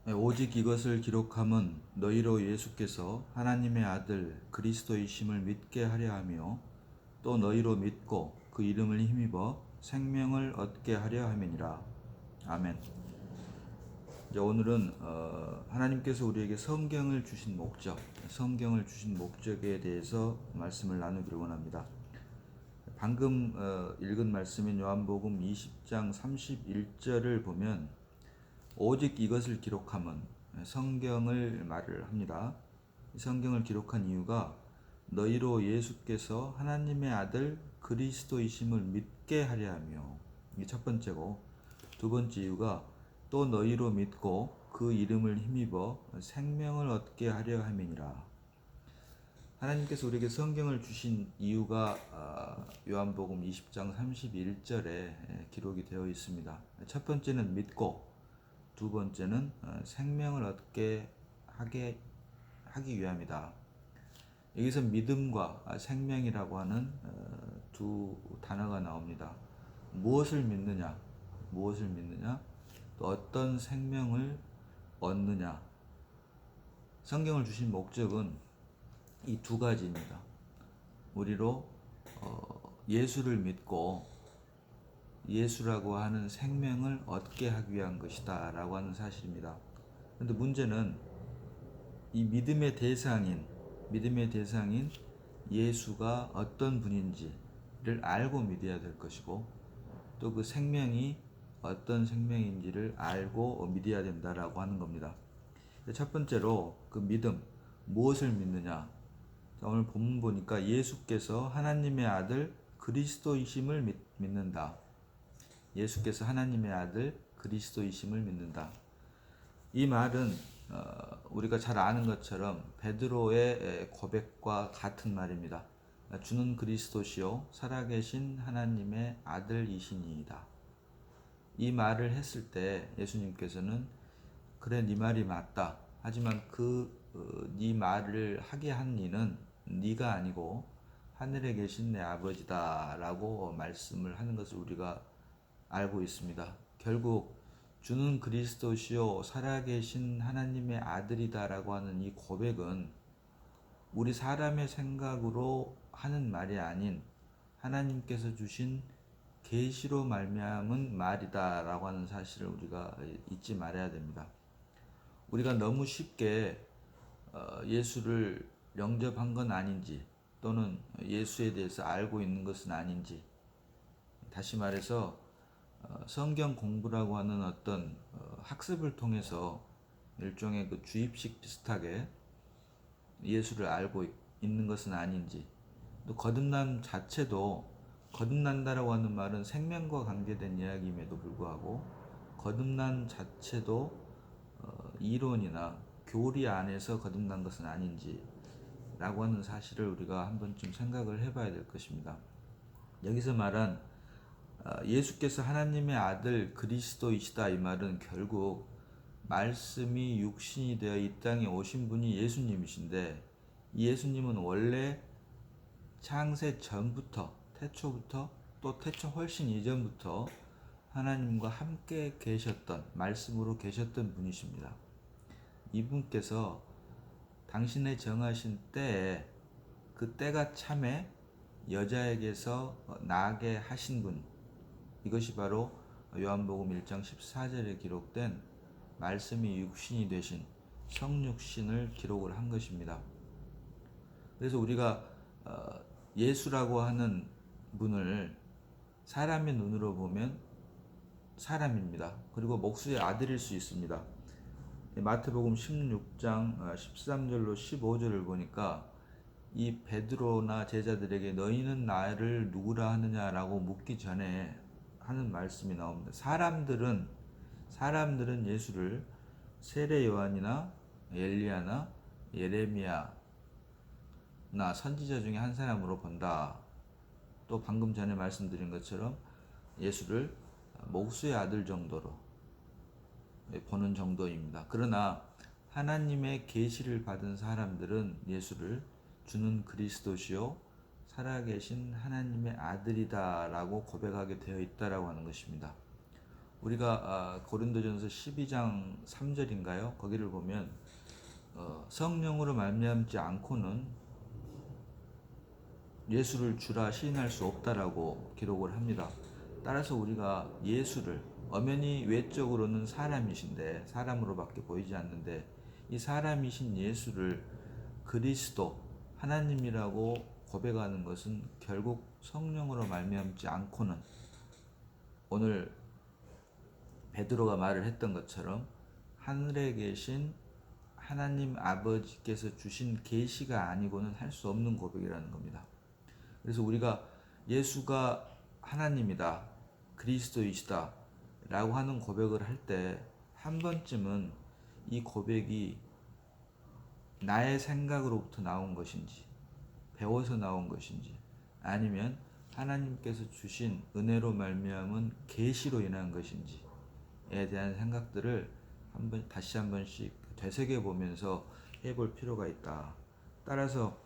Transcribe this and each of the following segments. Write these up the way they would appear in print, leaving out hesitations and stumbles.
오직 이것을 기록함은 너희로 예수께서 하나님의 아들 그리스도이심을 믿게 하려 하며 또 너희로 믿고 그 이름을 힘입어 생명을 얻게 하려 함이니라. 아멘. 이제 오늘은 하나님께서 우리에게 성경을 주신 목적에 대해서 말씀을 나누기를 원합니다. 방금 읽은 말씀인 요한복음 20장 31절을 보면 오직 이것을 기록함은 성경을 말을 합니다. 성경을 기록한 이유가 너희로 예수께서 하나님의 아들 그리스도이심을 믿게 하려 하며, 이게 첫 번째고, 두 번째 이유가 또 너희로 믿고 그 이름을 힘입어 생명을 얻게 하려 함이니라. 하나님께서 우리에게 성경을 주신 이유가 요한복음 20장 31절에 기록이 되어 있습니다. 첫 번째는 믿고, 두 번째는 생명을 얻게 하기 위함이다. 여기서 믿음과 생명이라고 하는 두 단어가 나옵니다. 무엇을 믿느냐, 또 어떤 생명을 얻느냐. 성경을 주신 목적은 이 두 가지입니다. 우리로 예수를 믿고 예수라고 하는 생명을 얻게 하기 위한 것이다 라고 하는 사실입니다. 그런데 문제는 이 믿음의 대상인 예수가 어떤 분인지를 알고 믿어야 될 것이고, 또 그 생명이 어떤 생명인지를 알고 믿어야 된다라고 하는 겁니다. 첫 번째로 그 믿음, 무엇을 믿느냐. 오늘 본문 보니까 예수께서 하나님의 아들 그리스도이심을 믿는다. 예수께서 하나님의 아들 그리스도이심을 믿는다. 이 말은 우리가 잘 아는 것처럼 베드로의 고백과 같은 말입니다. 주는 그리스도시요 살아계신 하나님의 아들이시니이다. 이 말을 했을 때 예수님께서는 그래 네 말이 맞다. 하지만 네 말을 하게 한 이는 네가 아니고 하늘에 계신 내 아버지다 라고 말씀을 하는 것을 우리가 알고 있습니다. 결국 주는 그리스도시요 살아계신 하나님의 아들이다 라고 하는 이 고백은 우리 사람의 생각으로 하는 말이 아닌 하나님께서 주신 계시로 말미암은 말이다 라고 하는 사실을 우리가 잊지 말아야 됩니다. 우리가 너무 쉽게 예수를 영접한 건 아닌지, 또는 예수에 대해서 알고 있는 것은 아닌지, 다시 말해서 성경 공부라고 하는 어떤 학습을 통해서 일종의 그 주입식 비슷하게 예수를 알고 있는 것은 아닌지, 또 거듭난다라고 하는 말은 생명과 관계된 이야기임에도 불구하고 거듭난 자체도 이론이나 교리 안에서 거듭난 것은 아닌지 라고 하는 사실을 우리가 한 번쯤 생각을 해봐야 될 것입니다. 여기서 말한 예수께서 하나님의 아들 그리스도이시다, 이 말은 결국 말씀이 육신이 되어 이 땅에 오신 분이 예수님이신데, 이 예수님은 원래 창세 전부터, 태초부터, 또 태초 훨씬 이전부터 하나님과 함께 계셨던, 말씀으로 계셨던 분이십니다. 이분께서 당신의 정하신 때에 그 때가 참에 여자에게서 나게 하신 분, 이것이 바로 요한복음 1장 14절에 기록된 말씀이 육신이 되신 성육신을 기록을 한 것입니다. 그래서 우리가 예수라고 하는 분을 사람의 눈으로 보면 사람입니다. 그리고 목수의 아들일 수 있습니다. 마태복음 16장 13절로 15절을 보니까 이 베드로나 제자들에게 너희는 나를 누구라 하느냐라고 묻기 전에 하는 말씀이 나옵니다. 사람들은 예수를 세례 요한이나 엘리야나 예레미야나 선지자 중에 한 사람으로 본다. 또 방금 전에 말씀드린 것처럼 예수를 목수의 아들 정도로 보는 정도입니다. 그러나 하나님의 계시를 받은 사람들은 예수를 주는 그리스도시요 살아계신 하나님의 아들이다 라고 고백하게 되어 있다라고 하는 것입니다. 우리가 고린도전서 12장 3절인가요? 거기를 보면 성령으로 말미암지 않고는 예수를 주라 시인할 수 없다라고 기록을 합니다. 따라서 우리가 예수를 엄연히 외적으로는 사람이신데 사람으로밖에 보이지 않는데 이 사람이신 예수를 그리스도 하나님이라고 고백하는 것은 결국 성령으로 말미암지 않고는 오늘 베드로가 말을 했던 것처럼 하늘에 계신 하나님 아버지께서 주신 계시가 아니고는 할 수 없는 고백이라는 겁니다. 그래서 우리가 예수가 하나님이다, 그리스도이시다 라고 하는 고백을 할 때 한 번쯤은 이 고백이 나의 생각으로부터 나온 것인지 배워서 나온 것인지 아니면 하나님께서 주신 은혜로 말미암은 계시로 인한 것인지에 대한 생각들을 다시 한 번씩 되새겨 보면서 해볼 필요가 있다. 따라서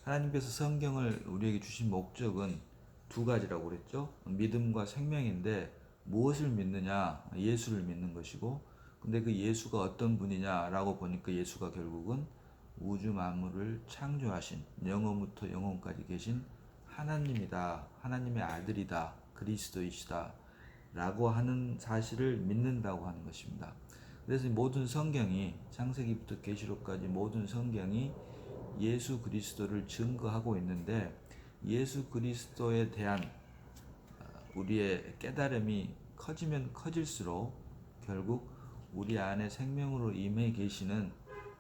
하나님께서 성경을 우리에게 주신 목적은 두 가지라고 그랬죠. 믿음과 생명인데 무엇을 믿느냐? 예수를 믿는 것이고, 근데 그 예수가 어떤 분이냐라고 보니까 예수가 결국은 우주 만물을 창조하신 영원부터 영원까지 계신 하나님이다, 하나님의 아들이다, 그리스도이시다 라고 하는 사실을 믿는다고 하는 것입니다. 그래서 모든 성경이 창세기부터 계시록까지 모든 성경이 예수 그리스도를 증거하고 있는데 예수 그리스도에 대한 우리의 깨달음이 커지면 커질수록 결국 우리 안에 생명으로 임해 계시는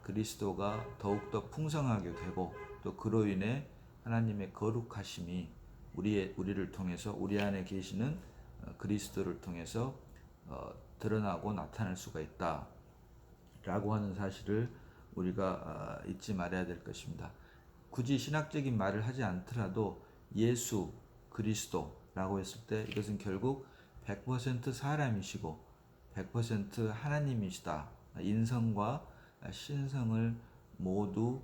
그리스도가 더욱더 풍성하게 되고 또 그로 인해 하나님의 거룩하심이 우리를 통해서 우리 안에 계시는 그리스도를 통해서 드러나고 나타날 수가 있다 라고 하는 사실을 우리가 잊지 말아야 될 것입니다. 굳이 신학적인 말을 하지 않더라도 예수 그리스도라고 했을 때 이것은 결국 100% 사람이시고 100% 하나님이시다. 인성과 신성을 모두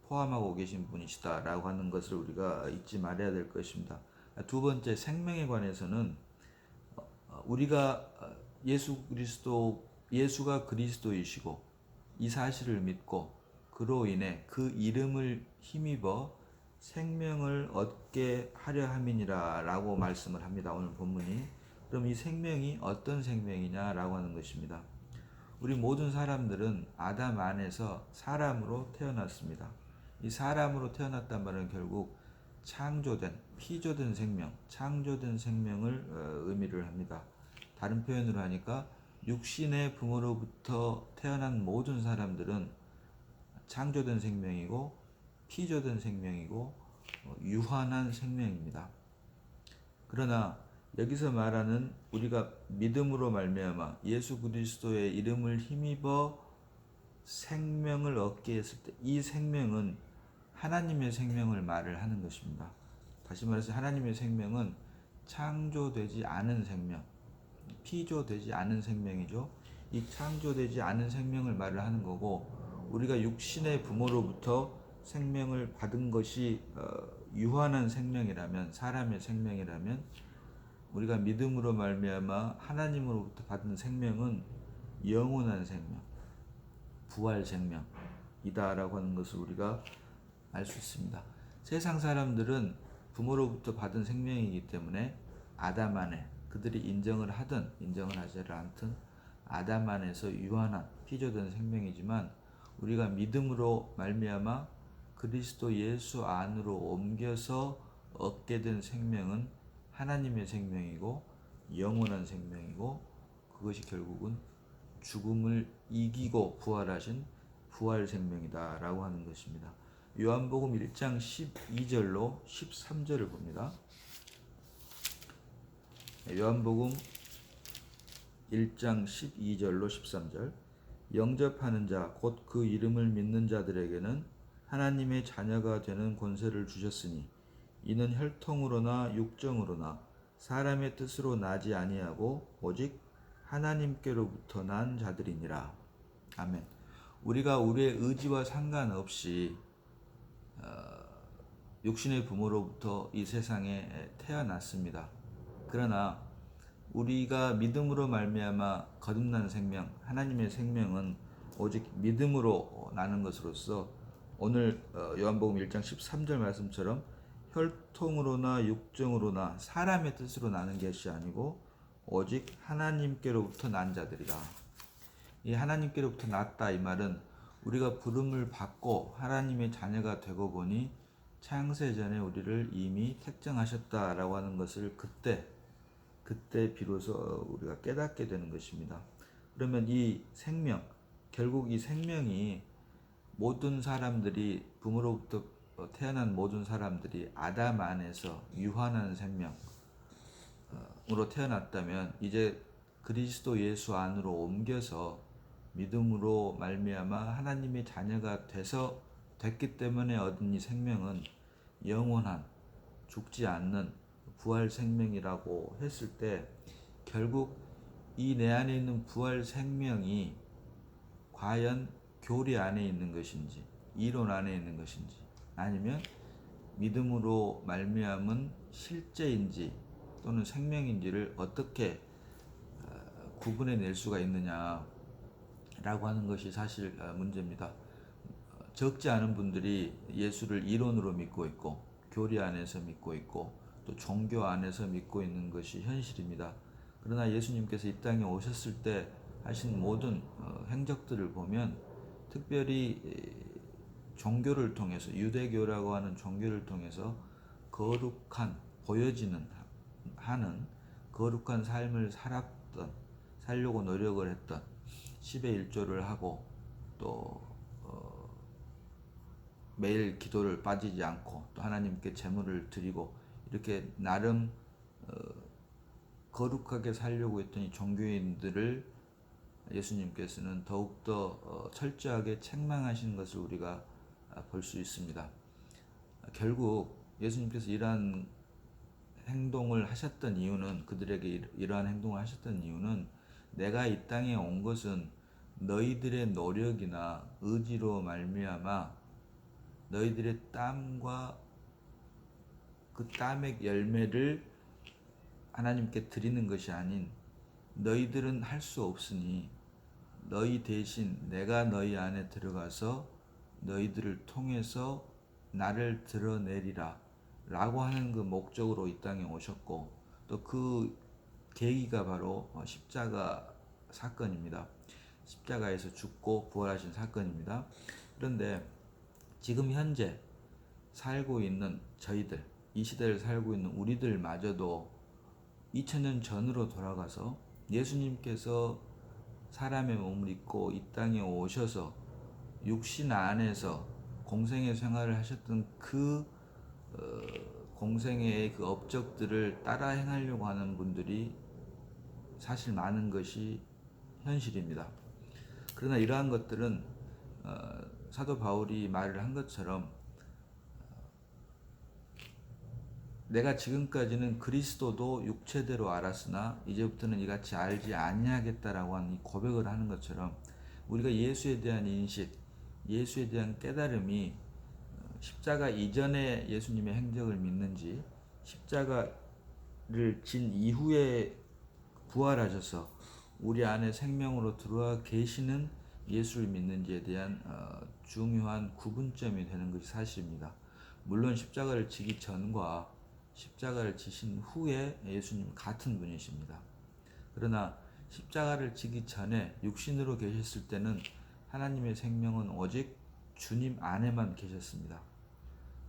포함하고 계신 분이시다라고 하는 것을 우리가 잊지 말아야 될 것입니다. 두 번째, 생명에 관해서는 우리가 예수가 그리스도이시고 이 사실을 믿고 그로 인해 그 이름을 힘입어 생명을 얻게 하려 함이니라 라고 말씀을 합니다. 오늘 본문이. 그럼 이 생명이 어떤 생명이냐 라고 하는 것입니다. 우리 모든 사람들은 아담 안에서 사람으로 태어났습니다. 이 사람으로 태어났단 말은 결국 창조된, 피조된 생명, 창조된 생명을 의미를 합니다. 다른 표현으로 하니까 육신의 부모로부터 태어난 모든 사람들은 창조된 생명이고 피조된 생명이고 유한한 생명입니다. 그러나 여기서 말하는 우리가 믿음으로 말미암아 예수 그리스도의 이름을 힘입어 생명을 얻게 했을 때 이 생명은 하나님의 생명을 말을 하는 것입니다. 다시 말해서 하나님의 생명은 창조되지 않은 생명, 피조되지 않은 생명이죠. 이 창조되지 않은 생명을 말을 하는 거고 우리가 육신의 부모로부터 생명을 받은 것이 유한한 생명이라면 사람의 생명이라면 우리가 믿음으로 말미암아 하나님으로부터 받은 생명은 영원한 생명, 부활 생명이다라고 하는 것을 우리가 알 수 있습니다. 세상 사람들은 부모로부터 받은 생명이기 때문에 아담 안에 그들이 인정을 하든 인정을 하지 않든 아담 안에서 유한한 피조된 생명이지만 우리가 믿음으로 말미암아 그리스도 예수 안으로 옮겨서 얻게 된 생명은 하나님의 생명이고 영원한 생명이고 그것이 결국은 죽음을 이기고 부활하신 부활 생명이다라고 하는 것입니다. 요한복음 1장 12절로 13절을 봅니다. 요한복음 1장 12절로 13절 영접하는 자 곧 그 이름을 믿는 자들에게는 하나님의 자녀가 되는 권세를 주셨으니 이는 혈통으로나 육정으로나 사람의 뜻으로 나지 아니하고 오직 하나님께로부터 난 자들이니라. 아멘. 우리가 우리의 의지와 상관없이 육신의 부모로부터 이 세상에 태어났습니다. 그러나 우리가 믿음으로 말미암아 거듭난 생명, 하나님의 생명은 오직 믿음으로 나는 것으로서 오늘 요한복음 1장 13절 말씀처럼 혈통으로나 육정으로나 사람의 뜻으로 나는 것이 아니고 오직 하나님께로부터 난 자들이다. 이 하나님께로부터 났다 이 말은 우리가 부름을 받고 하나님의 자녀가 되고 보니 창세 전에 우리를 이미 택정하셨다라고 하는 것을 그때 비로소 우리가 깨닫게 되는 것입니다. 그러면 이 생명, 결국 이 생명이 모든 사람들이 부모로부터 태어난 모든 사람들이 아담 안에서 유한한 생명으로 태어났다면 이제 그리스도 예수 안으로 옮겨서 믿음으로 말미암아 하나님의 자녀가 됐기 때문에 얻은 이 생명은 영원한 죽지 않는 부활 생명이라고 했을 때 결국 이 내 안에 있는 부활 생명이 과연 교리 안에 있는 것인지 이론 안에 있는 것인지 아니면 믿음으로 말미암은 실제인지 또는 생명인지를 어떻게 구분해낼 수가 있느냐라고 하는 것이 사실 문제입니다. 적지 않은 분들이 예수를 이론으로 믿고 있고 교리 안에서 믿고 있고 또 종교 안에서 믿고 있는 것이 현실입니다. 그러나 예수님께서 이 땅에 오셨을 때 하신 모든 행적들을 보면 특별히 종교를 통해서 유대교라고 하는 종교를 통해서 거룩한 보여지는 하는 거룩한 삶을 살려고 노력을 했던 10의 1조를 하고 또 매일 기도를 빠지지 않고 또 하나님께 제물을 드리고 이렇게 나름 거룩하게 살려고 했던 이 종교인들을 예수님께서는 더욱더 철저하게 책망하시는 것을 우리가 볼 수 있습니다. 결국 예수님께서 이러한 행동을 하셨던 이유는 그들에게 이러한 행동을 하셨던 이유는 내가 이 땅에 온 것은 너희들의 노력이나 의지로 말미암아 너희들의 땀과 그 땀의 열매를 하나님께 드리는 것이 아닌 너희들은 할 수 없으니 너희 대신 내가 너희 안에 들어가서 너희들을 통해서 나를 드러내리라 라고 하는 그 목적으로 이 땅에 오셨고 또 그 계기가 바로 십자가 사건입니다. 십자가에서 죽고 부활하신 사건입니다. 그런데 지금 현재 살고 있는 저희들, 이 시대를 살고 있는 우리들마저도 2000년 전으로 돌아가서 예수님께서 사람의 몸을 입고 이 땅에 오셔서 육신 안에서 공생의 생활을 하셨던 그 공생애의 그 업적들을 따라 행하려고 하는 분들이 사실 많은 것이 현실입니다. 그러나 이러한 것들은 사도 바울이 말을 한 것처럼 내가 지금까지는 그리스도도 육체대로 알았으나 이제부터는 이같이 알지 아니하겠다라고 하는 이 고백을 하는 것처럼 우리가 예수에 대한 인식, 예수에 대한 깨달음이 십자가 이전에 예수님의 행적을 믿는지 십자가를 진 이후에 부활하셔서 우리 안에 생명으로 들어와 계시는 예수를 믿는지에 대한 중요한 구분점이 되는 것이 사실입니다. 물론 십자가를 지기 전과 십자가를 지신 후에 예수님 같은 분이십니다. 그러나 십자가를 지기 전에 육신으로 계셨을 때는 하나님의 생명은 오직 주님 안에만 계셨습니다.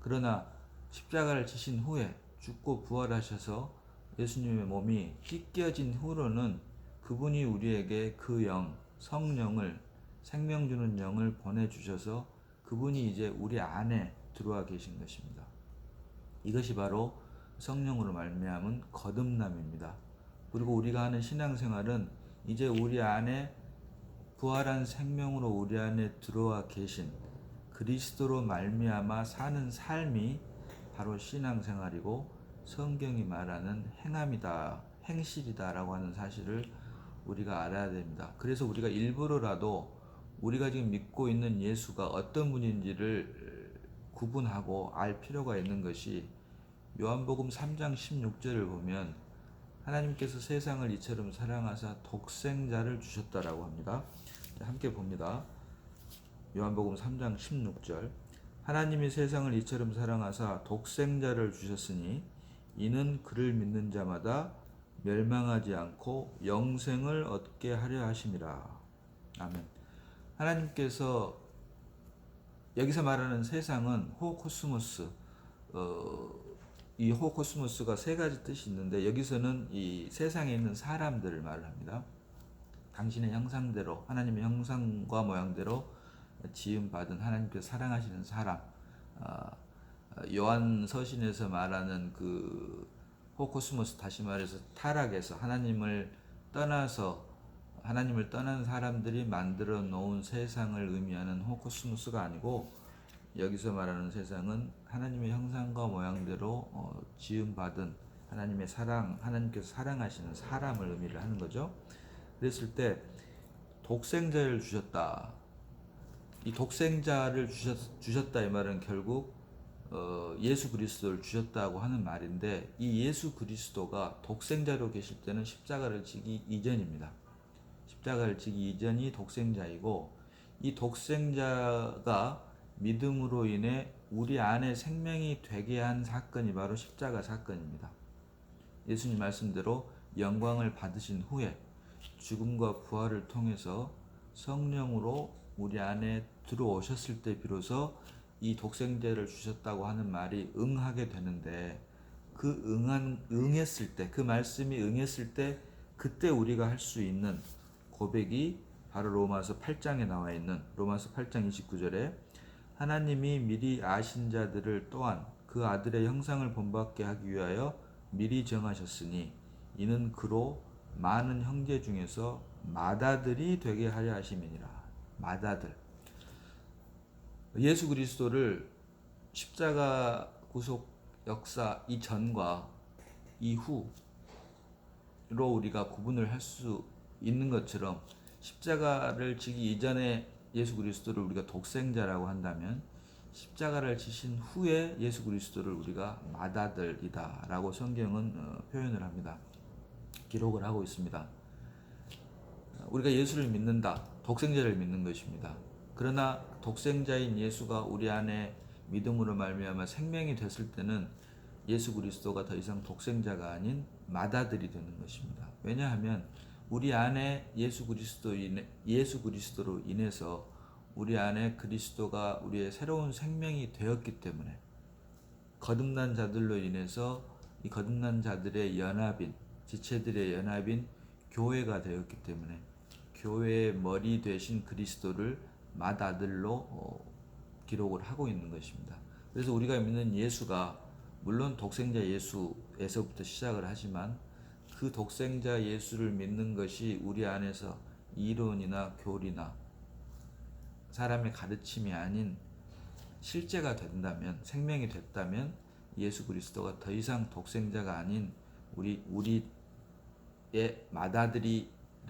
그러나 십자가를 지신 후에 죽고 부활하셔서 예수님의 몸이 찢겨진 후로는 그분이 우리에게 그 영, 성령을 생명 주는 영을 보내주셔서 그분이 이제 우리 안에 들어와 계신 것입니다. 이것이 바로 성령으로 말미암은 거듭남입니다. 그리고 우리가 하는 신앙생활은 이제 우리 안에 부활한 생명으로 우리 안에 들어와 계신 그리스도로 말미암아 사는 삶이 바로 신앙생활이고 성경이 말하는 행함이다, 행실이다라고 하는 사실을 우리가 알아야 됩니다. 그래서 우리가 일부러라도 우리가 지금 믿고 있는 예수가 어떤 분인지를 구분하고 알 필요가 있는 것이 요한복음 3장 16절을 보면 하나님께서 세상을 이처럼 사랑하사 독생자를 주셨다라고 합니다. 함께 봅니다. 요한복음 3장 16절. 하나님이 세상을 이처럼 사랑하사 독생자를 주셨으니 이는 그를 믿는 자마다 멸망하지 않고 영생을 얻게 하려 하심이라. 아멘. 하나님께서 여기서 말하는 세상은 호코스모스, 이 호코스모스가 세 가지 뜻이 있는데 여기서는 이 세상에 있는 사람들을 말합니다. 당신의 형상대로, 하나님의 형상과 모양대로 지음받은 하나님께서 사랑하시는 사람. 요한 서신에서 말하는 그 호코스모스, 다시 말해서 타락에서 하나님을 떠난 사람들이 만들어 놓은 세상을 의미하는 호코스모스가 아니고, 여기서 말하는 세상은 하나님의 형상과 모양대로 지음받은 하나님의 하나님께서 사랑하시는 사람을 의미를 하는 거죠. 그랬을 때 독생자를 주셨다. 이 독생자를 주셨다 이 말은 결국 예수 그리스도를 주셨다고 하는 말인데, 이 예수 그리스도가 독생자로 계실 때는 십자가를 지기 이전입니다. 십자가를 지기 이전이 독생자이고, 이 독생자가 믿음으로 인해 우리 안에 생명이 되게 한 사건이 바로 십자가 사건입니다. 예수님 말씀대로 영광을 받으신 후에 죽음과 부활을 통해서 성령으로 우리 안에 들어오셨을 때 비로소 이 독생자를 주셨다고 하는 말이 응하게 되는데, 응했을 때, 그 말씀이 응했을 때 그때 우리가 할 수 있는 고백이 바로 로마서 8장에 나와 있는 로마서 8장 29절에 하나님이 미리 아신 자들을 또한 그 아들의 형상을 본받게 하기 위하여 미리 정하셨으니 이는 그로 많은 형제 중에서 맏아들이 되게 하려 하심이니라. 맏아들. 예수 그리스도를 십자가 구속 역사 이전과 이후로 우리가 구분을 할 수 있는 것처럼, 십자가를 지기 이전에 예수 그리스도를 우리가 독생자라고 한다면, 십자가를 지신 후에 예수 그리스도를 우리가 맏아들이다 라고 성경은 표현을 합니다. 기록을 하고 있습니다. 우리가 예수를 믿는다, 독생자를 믿는 것입니다. 그러나 독생자인 예수가 우리 안에 믿음으로 말미암아 생명이 됐을 때는 예수 그리스도가 더 이상 독생자가 아닌 맏아들이 되는 것입니다. 왜냐하면 우리 안에 예수 그리스도로 인해서 우리 안에 그리스도가 우리의 새로운 생명이 되었기 때문에, 거듭난 자들로 인해서 이 거듭난 자들의 연합인, 지체들의 연합인 교회가 되었기 때문에 교회의 머리 되신 그리스도를 맏아들로 기록을 하고 있는 것입니다. 그래서 우리가 믿는 예수가 물론 독생자 예수에서부터 시작을 하지만, 그 독생자 예수를 믿는 것이 우리 안에서 이론이나 교리나 사람의 가르침이 아닌 실제가 된다면, 생명이 됐다면 예수 그리스도가 더 이상 독생자가 아닌 우리의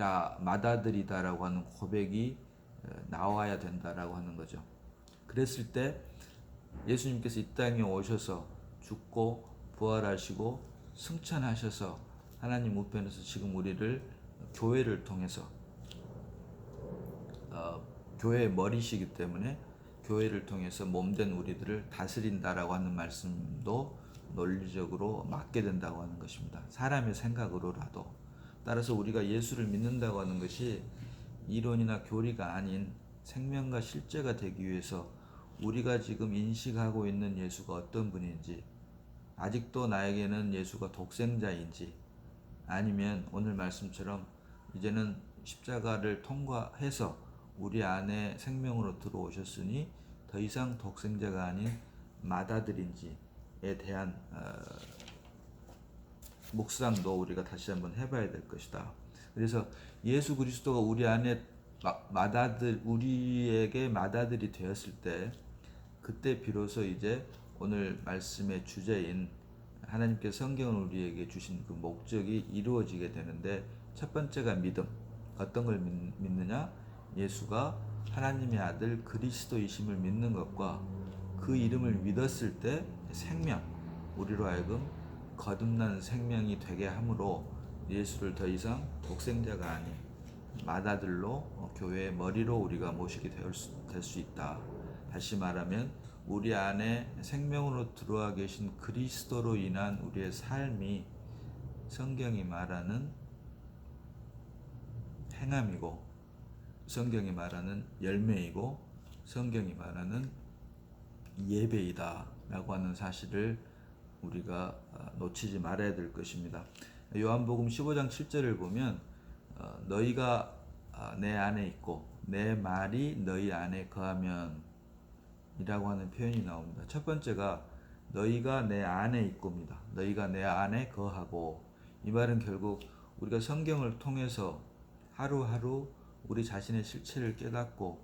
맏아들이다라고 하는 고백이 나와야 된다라고 하는 거죠. 그랬을 때 예수님께서 이 땅에 오셔서 죽고 부활하시고 승천하셔서 하나님 우편에서 지금 우리를 교회를 통해서, 교회의 머리시기 때문에 교회를 통해서 몸된 우리들을 다스린다라고 하는 말씀도 논리적으로 맞게 된다고 하는 것입니다. 사람의 생각으로라도. 따라서 우리가 예수를 믿는다고 하는 것이 이론이나 교리가 아닌 생명과 실제가 되기 위해서 우리가 지금 인식하고 있는 예수가 어떤 분인지, 아직도 나에게는 예수가 독생자인지, 아니면 오늘 말씀처럼 이제는 십자가를 통과해서 우리 안에 생명으로 들어오셨으니 더 이상 독생자가 아닌 맏아들인지에 대한 묵상도 우리가 다시 한번 해봐야 될 것이다. 그래서 예수 그리스도가 우리 안에 우리에게 맏아들이 되었을 때, 그때 비로소 이제 오늘 말씀의 주제인 하나님께서 성경을 우리에게 주신 그 목적이 이루어지게 되는데, 첫 번째가 믿음. 어떤 걸 믿느냐? 예수가 하나님의 아들 그리스도이심을 믿는 것과 그 이름을 믿었을 때 생명, 우리로 하여금 거듭난 생명이 되게 함으로 예수를 더 이상 독생자가 아닌 맏아들로 교회의 머리로 우리가 모시게 될 수 있다. 다시 말하면 우리 안에 생명으로 들어와 계신 그리스도로 인한 우리의 삶이 성경이 말하는 행함이고, 성경이 말하는 열매이고, 성경이 말하는 예배이다 라고 하는 사실을 우리가 놓치지 말아야 될 것입니다. 요한복음 15장 7절을 보면 너희가 내 안에 있고 내 말이 너희 안에 거하면 이라고 하는 표현이 나옵니다. 첫 번째가 너희가 내 안에 있고입니다. 너희가 내 안에 거하고, 이 말은 결국 우리가 성경을 통해서 하루하루 우리 자신의 실체를 깨닫고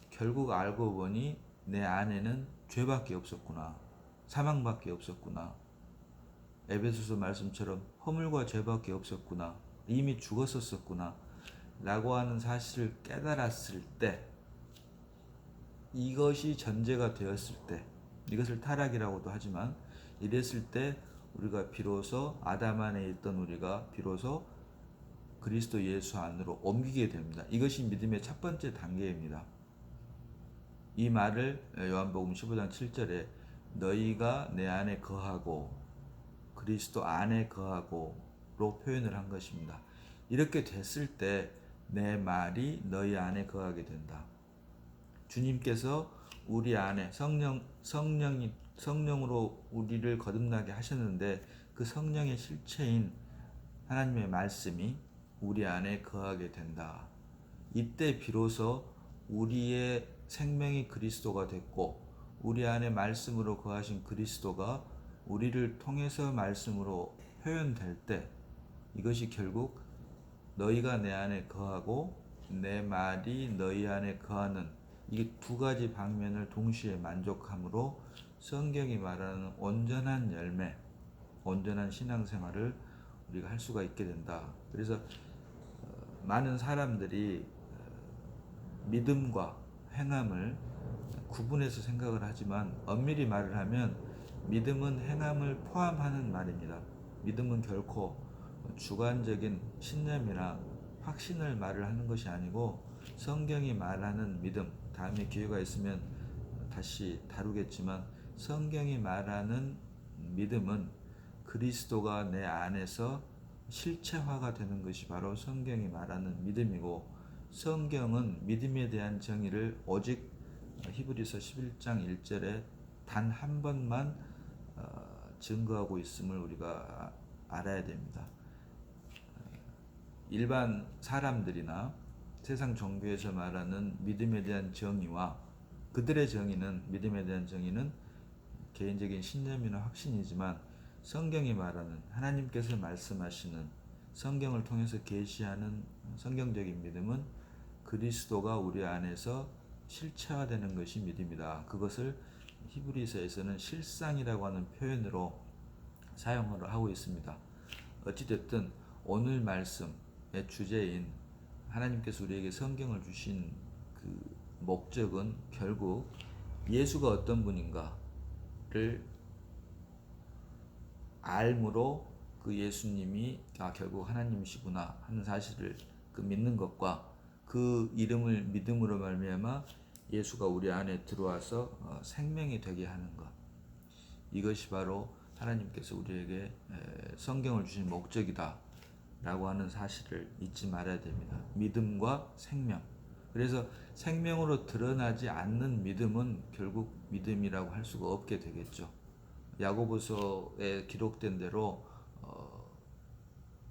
결국 알고 보니 내 안에는 죄밖에 없었구나, 사망밖에 없었구나, 에베소서 말씀처럼 허물과 죄밖에 없었구나, 이미 죽었었구나 라고 하는 사실을 깨달았을 때, 이것이 전제가 되었을 때, 이것을 타락이라고도 하지만 이랬을 때 우리가 비로소 아담 안에 있던 우리가 비로소 그리스도 예수 안으로 옮기게 됩니다. 이것이 믿음의 첫 번째 단계입니다. 이 말을 요한복음 15장 7절에 너희가 내 안에 거하고 그리스도 안에 거하고로 표현을 한 것입니다. 이렇게 됐을 때 내 말이 너희 안에 거하게 된다. 주님께서 우리 안에 성령으로 우리를 거듭나게 하셨는데, 그 성령의 실체인 하나님의 말씀이 우리 안에 거하게 된다. 이때 비로소 우리의 생명이 그리스도가 됐고, 우리 안에 말씀으로 거하신 그리스도가 우리를 통해서 말씀으로 표현될 때, 이것이 결국 너희가 내 안에 거하고 내 말이 너희 안에 거하는, 이 두 가지 방면을 동시에 만족함으로 성경이 말하는 온전한 열매, 온전한 신앙생활을 우리가 할 수가 있게 된다. 그래서 많은 사람들이 믿음과 행함을 구분해서 생각을 하지만, 엄밀히 말을 하면 믿음은 행함을 포함하는 말입니다. 믿음은 결코 주관적인 신념이나 확신을 말을 하는 것이 아니고, 성경이 말하는 믿음, 다음에 기회가 있으면 다시 다루겠지만, 성경이 말하는 믿음은 그리스도가 내 안에서 실체화가 되는 것이 바로 성경이 말하는 믿음이고, 성경은 믿음에 대한 정의를 오직 히브리서 11장 1절에 단 한 번만 증거하고 있음을 우리가 알아야 됩니다. 일반 사람들이나 세상 종교에서 말하는 믿음에 대한 정의와 그들의 정의는, 믿음에 대한 정의는 개인적인 신념이나 확신이지만, 성경이 말하는, 하나님께서 말씀하시는, 성경을 통해서 계시하는 성경적인 믿음은 그리스도가 우리 안에서 실체화되는 것이 믿음이다. 그것을 히브리서에서는 실상이라고 하는 표현으로 사용을 하고 있습니다. 어찌됐든 오늘 말씀의 주제인 하나님께서 우리에게 성경을 주신 그 목적은 결국 예수가 어떤 분인가를 알므로 그 예수님이 결국 하나님이시구나 하는 사실을 믿는 것과, 그 이름을 믿음으로 말미암아 예수가 우리 안에 들어와서 생명이 되게 하는 것, 이것이 바로 하나님께서 우리에게 성경을 주신 목적이다 라고 하는 사실을 잊지 말아야 됩니다. 믿음과 생명. 그래서 생명으로 드러나지 않는 믿음은 결국 믿음이라고 할 수가 없게 되겠죠. 야고보서에 기록된 대로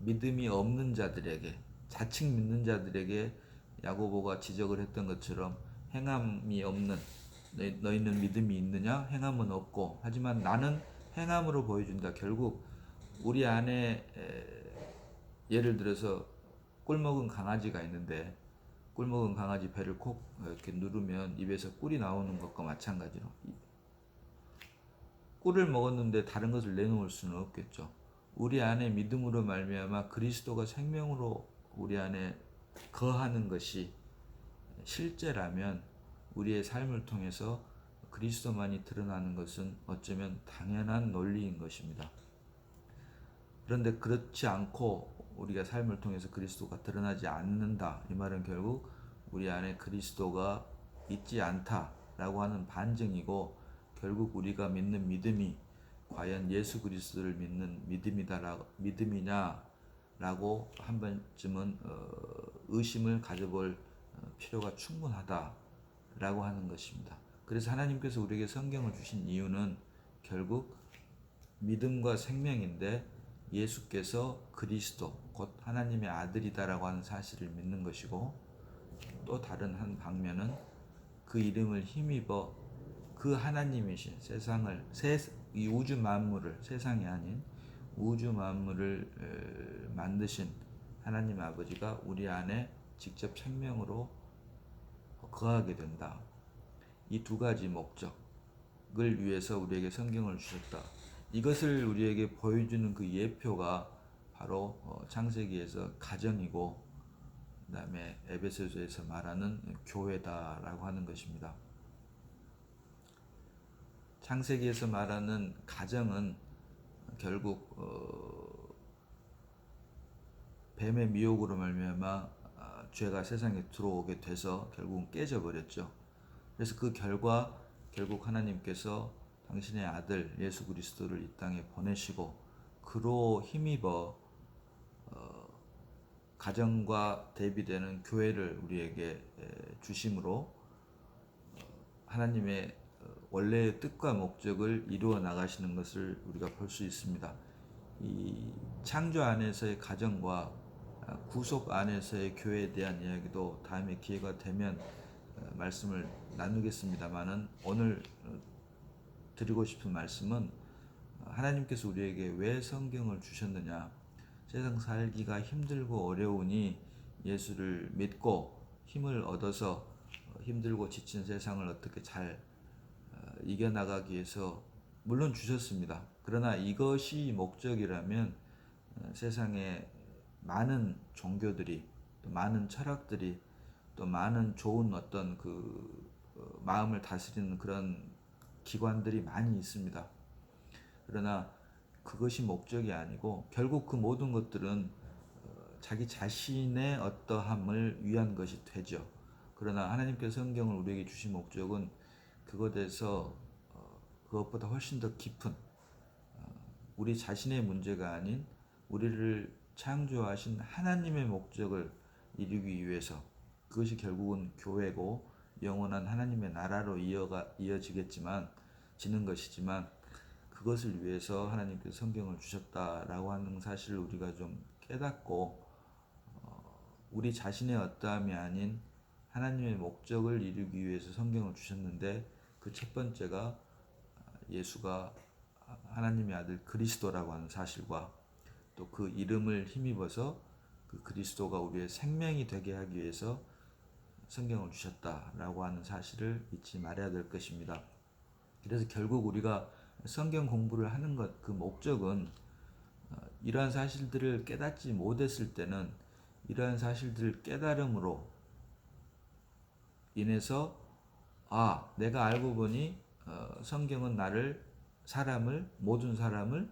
믿음이 없는 자들에게, 자칭 믿는 자들에게 야고보가 지적을 했던 것처럼, 행함이 없는, 너희는 믿음이 있느냐? 행함은 없고, 하지만 나는 행함으로 보여준다. 결국 우리 안에 예를 들어서 꿀 먹은 강아지가 있는데, 꿀 먹은 강아지 배를 콕 이렇게 누르면 입에서 꿀이 나오는 것과 마찬가지로, 꿀을 먹었는데 다른 것을 내놓을 수는 없겠죠. 우리 안에 믿음으로 말미암아 그리스도가 생명으로 우리 안에 거하는 것이 실제라면, 우리의 삶을 통해서 그리스도만이 드러나는 것은 어쩌면 당연한 논리인 것입니다. 그런데 그렇지 않고 우리가 삶을 통해서 그리스도가 드러나지 않는다. 이 말은 결국 우리 안에 그리스도가 있지 않다라고 하는 반증이고, 결국 우리가 믿는 믿음이 과연 예수 그리스도를 믿는 믿음이냐라고 한 번쯤은 의심을 가져볼 필요가 충분하다라고 하는 것입니다. 그래서 하나님께서 우리에게 성경을 주신 이유는 결국 믿음과 생명인데, 예수께서 그리스도 곧 하나님의 아들이다라고 하는 사실을 믿는 것이고, 또 다른 한 방면은 그 이름을 힘입어 그 하나님이신 이 우주 만물을, 세상이 아닌 우주 만물을 만드신 하나님 아버지가 우리 안에 직접 생명으로 거하게 된다. 이 두 가지 목적을 위해서 우리에게 성경을 주셨다. 이것을 우리에게 보여주는 그 예표가 바로 창세기에서 가정이고, 그 다음에 에베소서에서 말하는 교회다라고 하는 것입니다. 창세기에서 말하는 가정은 결국 뱀의 미혹으로 말미암아 죄가 세상에 들어오게 돼서 결국은 깨져버렸죠. 그래서 그 결과 결국 하나님께서 당신의 아들 예수 그리스도를 이 땅에 보내시고, 그로 힘입어 가정과 대비되는 교회를 우리에게 주심으로 하나님의 원래의 뜻과 목적을 이루어 나가시는 것을 우리가 볼 수 있습니다. 이 창조 안에서의 가정과 구속 안에서의 교회에 대한 이야기도 다음에 기회가 되면 말씀을 나누겠습니다만은, 오늘 드리고 싶은 말씀은 하나님께서 우리에게 왜 성경을 주셨느냐, 세상 살기가 힘들고 어려우니 예수를 믿고 힘을 얻어서 힘들고 지친 세상을 어떻게 잘 이겨나가기 위해서 물론 주셨습니다. 그러나 이것이 목적이라면 세상에 많은 종교들이, 또 많은 철학들이, 또 많은 좋은 어떤 마음을 다스리는 그런 기관들이 많이 있습니다. 그러나 그것이 목적이 아니고 결국 그 모든 것들은 자기 자신의 어떠함을 위한 것이 되죠. 그러나 하나님께서 성경을 우리에게 주신 목적은 그것에서 그것보다 훨씬 더 깊은 우리 자신의 문제가 아닌 우리를 창조하신 하나님의 목적을 이루기 위해서, 그것이 결국은 교회고 영원한 하나님의 나라로 이어지는 것이지만, 그것을 위해서 하나님께서 성경을 주셨다라고 하는 사실을 우리가 좀 깨닫고, 우리 자신의 어떠함이 아닌 하나님의 목적을 이루기 위해서 성경을 주셨는데, 그 첫 번째가 예수가 하나님의 아들 그리스도라고 하는 사실과, 또 그 이름을 힘입어서 그 그리스도가 우리의 생명이 되게 하기 위해서 성경을 주셨다라고 하는 사실을 잊지 말아야 될 것입니다. 그래서 결국 우리가 성경 공부를 하는 것, 그 목적은 이러한 사실들을 깨닫지 못했을 때는 이러한 사실들을 깨달음으로 인해서 내가 알고 보니 성경은 모든 사람을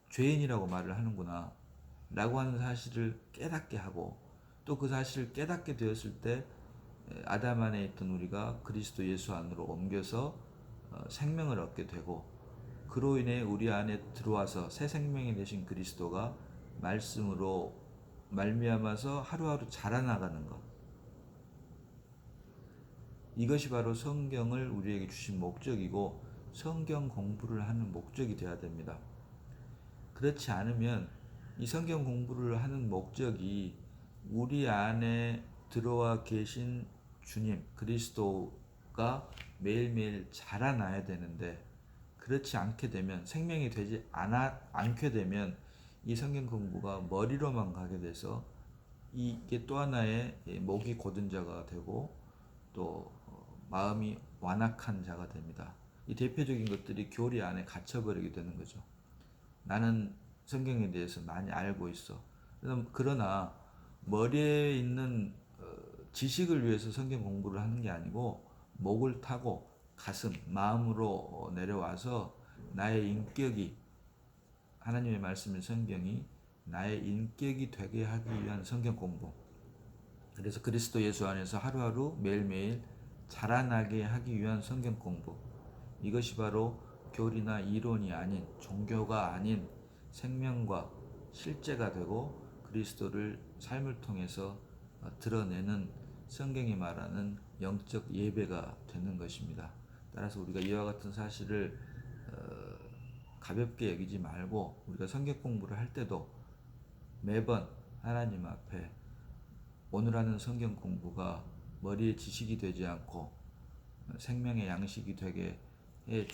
죄인이라고 말을 하는구나 라고 하는 사실을 깨닫게 하고, 또 그 사실을 깨닫게 되었을 때 아담 안에 있던 우리가 그리스도 예수 안으로 옮겨서 생명을 얻게 되고, 그로 인해 우리 안에 들어와서 새 생명이 되신 그리스도가 말씀으로 말미암아서 하루하루 자라나가는 것, 이것이 바로 성경을 우리에게 주신 목적이고 성경 공부를 하는 목적이 되어야 됩니다. 그렇지 않으면 이 성경 공부를 하는 목적이 우리 안에 들어와 계신 주님 그리스도가 매일매일 자라나야 되는데, 그렇지 않게 되면, 생명이 되지 않게 되면 이 성경 공부가 머리로만 가게 돼서 이게 또 하나의 목이 곧은 자가 되고 또 마음이 완악한 자가 됩니다. 이 대표적인 것들이 교리 안에 갇혀버리게 되는 거죠. 나는 성경에 대해서 많이 알고 있어. 그러나 머리에 있는 지식을 위해서 성경 공부를 하는 게 아니고, 목을 타고 가슴, 마음으로 내려와서 나의 인격이, 하나님의 말씀인 성경이 나의 인격이 되게 하기 위한 성경 공부. 그래서 그리스도 예수 안에서 하루하루 매일매일 자라나게 하기 위한 성경 공부. 이것이 바로 교리나 이론이 아닌, 종교가 아닌 생명과 실제가 되고 그리스도를 삶을 통해서 드러내는 성경이 말하는 영적 예배가 되는 것입니다. 따라서 우리가 이와 같은 사실을 가볍게 여기지 말고 우리가 성경 공부를 할 때도 매번 하나님 앞에 오늘 하는 성경 공부가 머리에 지식이 되지 않고 생명의 양식이 되게 해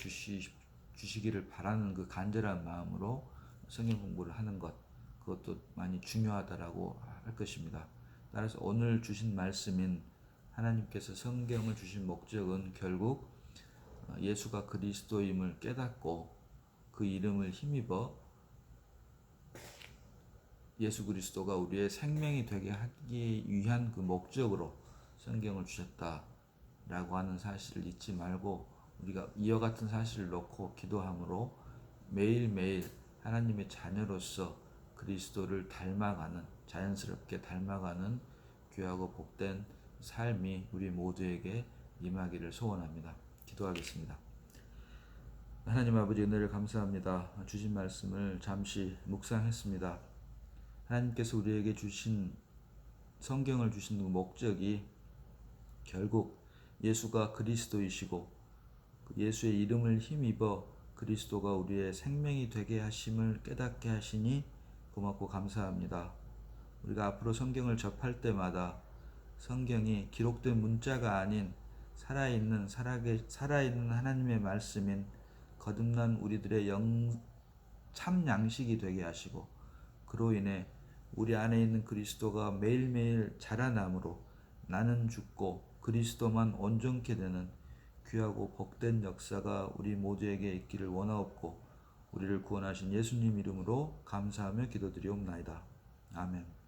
주시기를 바라는 그 간절한 마음으로 성경 공부를 하는 것, 그것도 많이 중요하다라고 할 것입니다. 따라서 오늘 주신 말씀인 하나님께서 성경을 주신 목적은 결국 예수가 그리스도임을 깨닫고 그 이름을 힘입어 예수 그리스도가 우리의 생명이 되게 하기 위한 그 목적으로 성경을 주셨다라고 하는 사실을 잊지 말고 우리가 이와 같은 사실을 놓고 기도함으로 매일매일 하나님의 자녀로서 그리스도를 닮아가는, 자연스럽게 닮아가는 귀하고 복된 삶이 우리 모두에게 임하기를 소원합니다. 기도하겠습니다. 하나님 아버지, 은혜를 감사합니다. 주신 말씀을 잠시 묵상했습니다. 하나님께서 우리에게 주신 성경을 주신 그 목적이 결국 예수가 그리스도이시고 예수의 이름을 힘입어 그리스도가 우리의 생명이 되게 하심을 깨닫게 하시니 고맙고 감사합니다. 우리가 앞으로 성경을 접할 때마다 성경이 기록된 문자가 아닌 살아있는 하나님의 말씀인 거듭난 우리들의 참 양식이 되게 하시고 그로 인해 우리 안에 있는 그리스도가 매일매일 자라남으로 나는 죽고 그리스도만 온전케 되는 귀하고 복된 역사가 우리 모두에게 있기를 원하옵고 우리를 구원하신 예수님 이름으로 감사하며 기도드리옵나이다. 아멘.